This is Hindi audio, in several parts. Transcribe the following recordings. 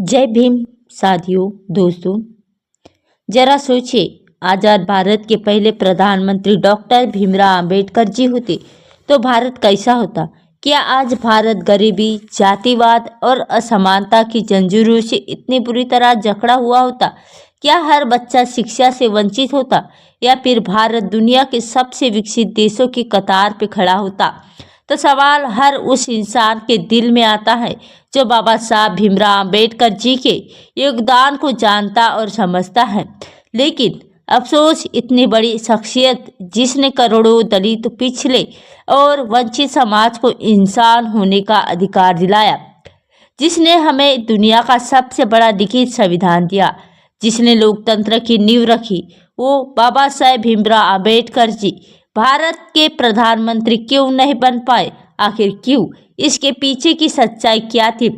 जय भीम साथियों। दोस्तों, जरा सोचिए, आज़ाद भारत के पहले प्रधानमंत्री डॉक्टर भीमराव अंबेडकर जी होते तो भारत कैसा होता। क्या आज भारत गरीबी, जातिवाद और असमानता की जंजीरों से इतनी बुरी तरह जकड़ा हुआ होता? क्या हर बच्चा शिक्षा से वंचित होता, या फिर भारत दुनिया के सबसे विकसित देशों की कतार पर खड़ा होता? तो सवाल हर उस इंसान के दिल में आता है जो बाबा साहब भीमराव अंबेडकर जी के योगदान को जानता और समझता है। लेकिन अफसोस, इतनी बड़ी शख्सियत जिसने करोड़ों दलित, पिछले और वंचित समाज को इंसान होने का अधिकार दिलाया, जिसने हमें दुनिया का सबसे बड़ा लिखित संविधान दिया, जिसने लोकतंत्र की नींव रखी, वो बाबा साहेब भीमराव अंबेडकर जी भारत के प्रधानमंत्री क्यों नहीं बन पाए? आखिर क्यों? इसके पीछे की सच्चाई क्या थी?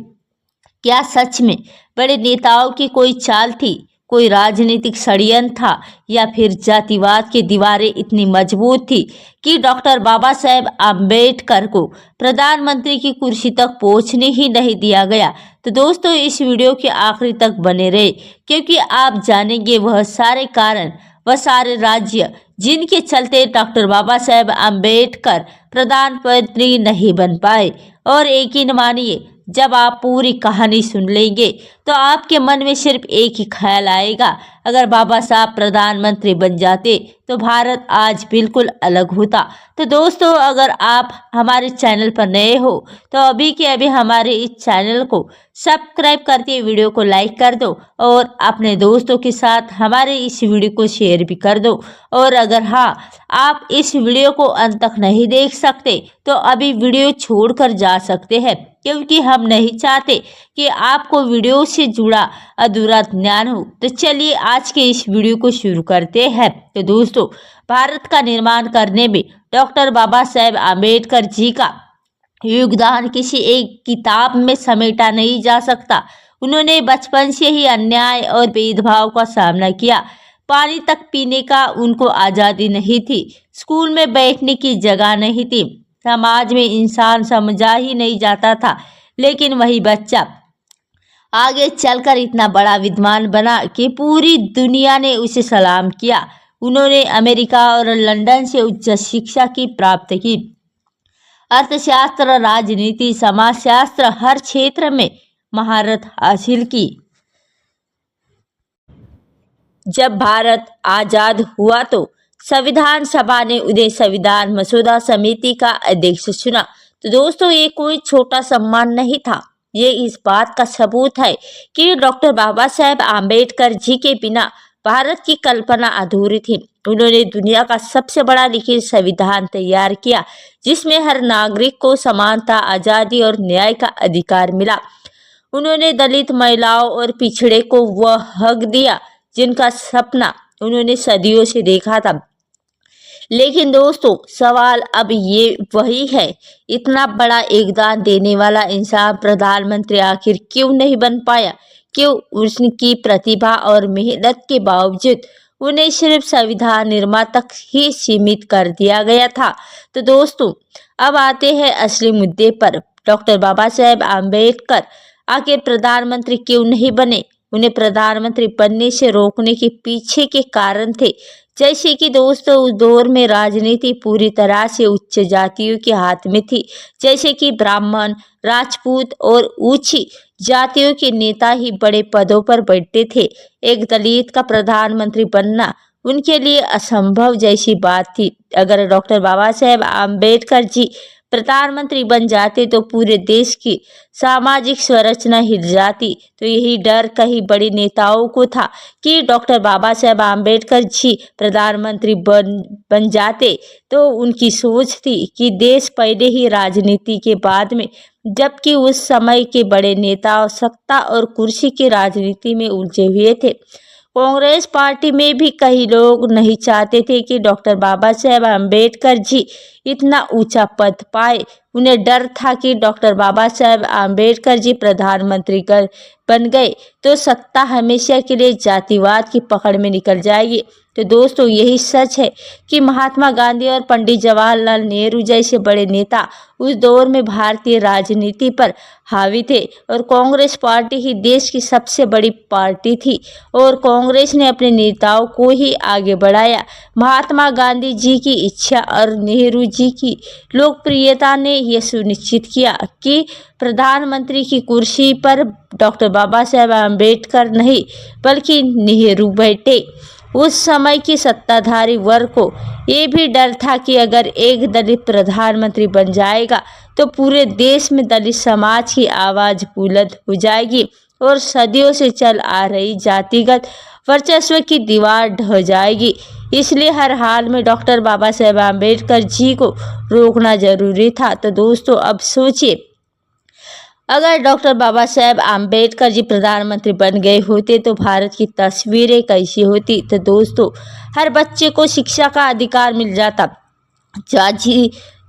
क्या सच में बड़े नेताओं की कोई चाल थी, कोई राजनीतिक षड्यंत्र था, या फिर जातिवाद की दीवारें इतनी मजबूत थी कि डॉक्टर बाबा साहेब आम्बेडकर को प्रधानमंत्री की कुर्सी तक पहुंचने ही नहीं दिया गया? तो दोस्तों, इस वीडियो के आखिरी तक बने रहे, क्योंकि आप जानेंगे वह सारे कारण, वह सारे राज्य जिनके चलते डॉक्टर बाबा साहेब आम्बेडकर प्रधानमंत्री नहीं बन पाए। और यकीन मानिए, जब आप पूरी कहानी सुन लेंगे तो आपके मन में सिर्फ एक ही ख्याल आएगा, अगर बाबा साहब प्रधानमंत्री बन जाते तो भारत आज बिल्कुल अलग होता। तो दोस्तों, अगर आप हमारे चैनल पर नए हो तो अभी के अभी हमारे इस चैनल को सब्सक्राइब करके वीडियो को लाइक कर दो और अपने दोस्तों के साथ हमारे इस वीडियो को शेयर भी कर दो। और अगर आप इस वीडियो को अंत तक नहीं देख सकते तो अभी वीडियो छोड़कर जा सकते हैं, क्योंकि हम नहीं चाहते कि आपको वीडियो से जुड़ा अधूरा ज्ञान हो। तो चलिए आज के इस वीडियो को शुरू करते हैं। तो दोस्तों, भारत का निर्माण करने में डॉक्टर बाबा साहेब आम्बेडकर जी का योगदान किसी एक किताब में समेटा नहीं जा सकता। उन्होंने बचपन से ही अन्याय और भेदभाव का सामना किया। पानी तक पीने का उनको आज़ादी नहीं थी, स्कूल में बैठने की जगह नहीं थी, समाज में इंसान समझा ही नहीं जाता था। लेकिन वही बच्चा आगे चलकर इतना बड़ा विद्वान बना कि पूरी दुनिया ने उसे सलाम किया। उन्होंने अमेरिका और लंदन से उच्च शिक्षा की प्राप्त की, अर्थशास्त्र, राजनीति, समाजशास्त्र, हर क्षेत्र में महारत हासिल की। जब भारत आजाद हुआ तो संविधान सभा ने उन्हें संविधान मसौदा समिति का अध्यक्ष चुना। तो दोस्तों, ये कोई छोटा सम्मान नहीं था, ये इस बात का सबूत है कि डॉक्टर बाबा साहेब आम्बेडकर जी के बिना भारत की कल्पना अधूरी थी। उन्होंने दुनिया का सबसे बड़ा लिखित संविधान तैयार किया, जिसमें हर नागरिक को समानता, आज़ादी और न्याय का अधिकार मिला। उन्होंने दलित, महिलाओं और पिछड़े को वह हक दिया जिनका सपना उन्होंने सदियों से देखा था। लेकिन दोस्तों, सवाल अब ये वही है, इतना बड़ा योगदान देने वाला इंसान प्रधानमंत्री आखिर क्यों नहीं बन पाया? क्यों उनकी प्रतिभा और मेहनत के बावजूद उन्हें सिर्फ संविधान निर्माता तक ही सीमित कर दिया गया था? तो दोस्तों, अब आते हैं असली मुद्दे पर। डॉक्टर बाबा साहेब आम्बेडकर आखिर प्रधानमंत्री क्यों नहीं बने? उन्हें प्रधानमंत्री बनने से रोकने के पीछे के कारण थे, जैसे कि दोस्तों, उस दौर में राजनीति पूरी तरह से उच्च जातियों के हाथ में थी, जैसे कि ब्राह्मण, राजपूत और ऊंची जातियों के नेता ही बड़े पदों पर बैठते थे। एक दलित का प्रधानमंत्री बनना उनके लिए असंभव जैसी बात थी। अगर डॉक्टर बाबा साहेब आम्बेडकर जी प्रधानमंत्री बन जाते तो पूरे देश की सामाजिक संरचना हिल जाती। तो यही डर कई बड़े नेताओं को था कि डॉक्टर बाबा साहेब आम्बेडकर जी प्रधानमंत्री बन जाते तो उनकी सोच थी कि देश पहले ही राजनीति के बाद में, जबकि उस समय के बड़े नेता सत्ता और कुर्सी की राजनीति में उलझे हुए थे। कांग्रेस पार्टी में भी कई लोग नहीं चाहते थे कि डॉक्टर बाबा साहेब आम्बेडकर जी इतना ऊंचा पद पाए। उन्हें डर था कि डॉक्टर बाबा साहेब आम्बेडकर जी प्रधानमंत्री बन गए तो सत्ता हमेशा के लिए जातिवाद की पकड़ में निकल जाएगी। तो दोस्तों, यही सच है कि महात्मा गांधी और पंडित जवाहरलाल नेहरू जैसे बड़े नेता उस दौर में भारतीय राजनीति पर हावी थे और कांग्रेस पार्टी ही देश की सबसे बड़ी पार्टी थी और कांग्रेस ने अपने नेताओं को ही आगे बढ़ाया। महात्मा गांधी जी की इच्छा और नेहरू जी की लोकप्रियता ने यह सुनिश्चित किया कि प्रधानमंत्री की कुर्सी पर डॉक्टर बाबा साहेब आम्बेडकर नहीं बल्कि नेहरू बैठे। उस समय की सत्ताधारी वर्ग को ये भी डर था कि अगर एक दलित प्रधानमंत्री बन जाएगा तो पूरे देश में दलित समाज की आवाज़ बुलंद हो जाएगी और सदियों से चल आ रही जातिगत वर्चस्व की दीवार ढह जाएगी। इसलिए हर हाल में डॉक्टर बाबा साहेब आम्बेडकर जी को रोकना जरूरी था। तो दोस्तों, अब सोचिए, अगर डॉक्टर बाबा साहेब आम्बेडकर जी प्रधानमंत्री बन गए होते तो भारत की तस्वीरें कैसी होती। तो दोस्तों, हर बच्चे को शिक्षा का अधिकार मिल जाता,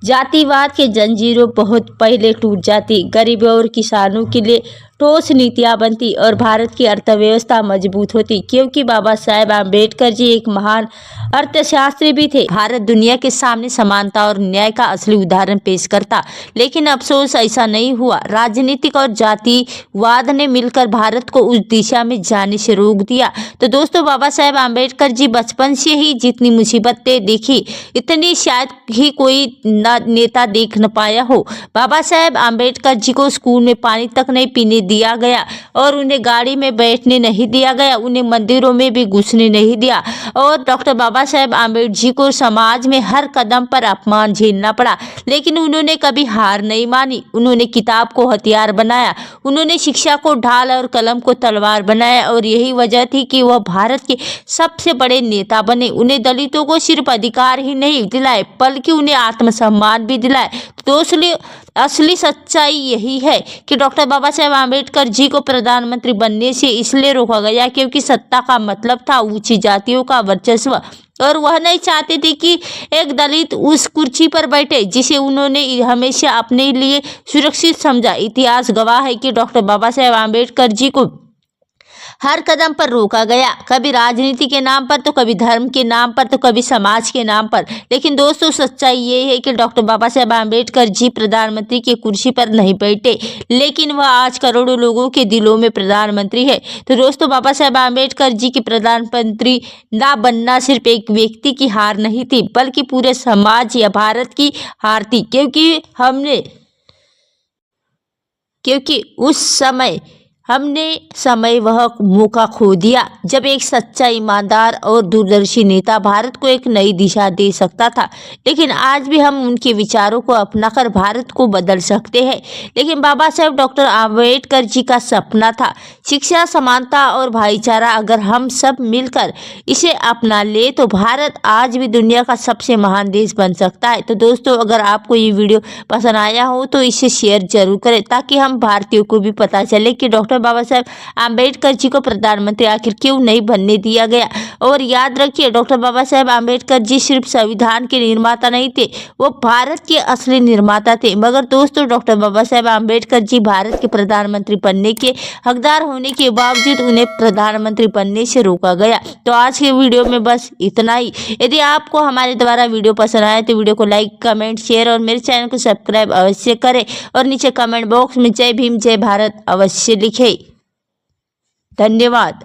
जातिवाद के जंजीरों बहुत पहले टूट जाती, गरीबों और किसानों के लिए ठोस नीतियाँ बनती और भारत की अर्थव्यवस्था मजबूत होती, क्योंकि बाबा साहेब आम्बेडकर जी एक महान अर्थशास्त्री भी थे। भारत दुनिया के सामने समानता और न्याय का असली उदाहरण पेश करता, लेकिन अफसोस ऐसा नहीं हुआ। राजनीतिक और जातिवाद ने मिलकर भारत को उस दिशा में जाने से रोक दिया। तो दोस्तों, बाबा साहेब आम्बेडकर जी बचपन से ही जितनी मुसीबतें देखी इतनी शायद ही कोई नेता देख न पाया हो। बाबा साहेब आम्बेडकर जी को स्कूल में पानी तक नहीं पीने दिया गया और उन्हें गाड़ी में बैठने नहीं दिया गया, उन्हें मंदिरों में भी घुसने नहीं दिया और डॉक्टर बाबा साहेब आम्बेडकर जी को समाज में हर कदम पर अपमान झेलना पड़ा, लेकिन उन्होंने कभी हार नहीं मानी। उन्होंने किताब को हथियार बनाया, उन्होंने शिक्षा को ढाल और कलम को तलवार बनाया और यही वजह थी कि वह भारत के सबसे बड़े नेता बने। उन्हें दलितों को सिर्फ अधिकार ही नहीं दिलाए बल्कि उन्हें आत्मसम्मान भी दिलाए। दोस्तों, असली सच्चाई यही है कि डॉक्टर बाबा साहेब आम्बेडकर जी को प्रधानमंत्री बनने से इसलिए रोका गया क्योंकि सत्ता का मतलब था ऊंची जातियों का वर्चस्व और वह नहीं चाहते थे कि एक दलित उस कुर्सी पर बैठे जिसे उन्होंने हमेशा अपने लिए सुरक्षित समझा। इतिहास गवाह है कि डॉक्टर बाबा साहेब आम्बेडकर जी को हर कदम पर रोका गया, कभी राजनीति के नाम पर तो कभी धर्म के नाम पर तो कभी समाज के नाम पर। लेकिन दोस्तों, सच्चाई ये है कि डॉक्टर बाबा साहेब आम्बेडकर जी प्रधानमंत्री की कुर्सी पर नहीं बैठे, लेकिन वह आज करोड़ों लोगों के दिलों में प्रधानमंत्री है। तो दोस्तों, बाबा साहेब आम्बेडकर जी की प्रधानमंत्री ना बनना सिर्फ एक व्यक्ति की हार नहीं थी बल्कि पूरे समाज या भारत की हार थी, क्योंकि उस समय हमने वह मौका खो दिया जब एक सच्चा, ईमानदार और दूरदर्शी नेता भारत को एक नई दिशा दे सकता था। लेकिन आज भी हम उनके विचारों को अपनाकर भारत को बदल सकते हैं। लेकिन बाबा साहेब डॉक्टर आम्बेडकर जी का सपना था शिक्षा, समानता और भाईचारा। अगर हम सब मिलकर इसे अपना ले तो भारत आज भी दुनिया का सबसे महान देश बन सकता है। तो दोस्तों, अगर आपको ये वीडियो पसंद आया हो तो इसे शेयर जरूर करें ताकि हम भारतीयों को भी पता चले कि डॉक्टर बाबा साहेब आम्बेडकर जी को प्रधानमंत्री आखिर क्यों नहीं बनने दिया गया। और याद रखिए, डॉक्टर बाबा साहेब आम्बेडकर जी सिर्फ संविधान के निर्माता नहीं थे, वो भारत के असली निर्माता थे। मगर दोस्तों, डॉक्टर बाबा साहेब आम्बेडकर जी भारत के प्रधानमंत्री बनने के हकदार होने के बावजूद उन्हें प्रधानमंत्री बनने से रोका गया। तो आज के वीडियो में बस इतना ही। यदि आपको हमारे द्वारा वीडियो पसंद आए तो वीडियो को लाइक, कमेंट, शेयर और मेरे चैनल को सब्सक्राइब अवश्य करें और नीचे कमेंट बॉक्स में जय भीम जय भारत अवश्य लिखें। धन्यवाद।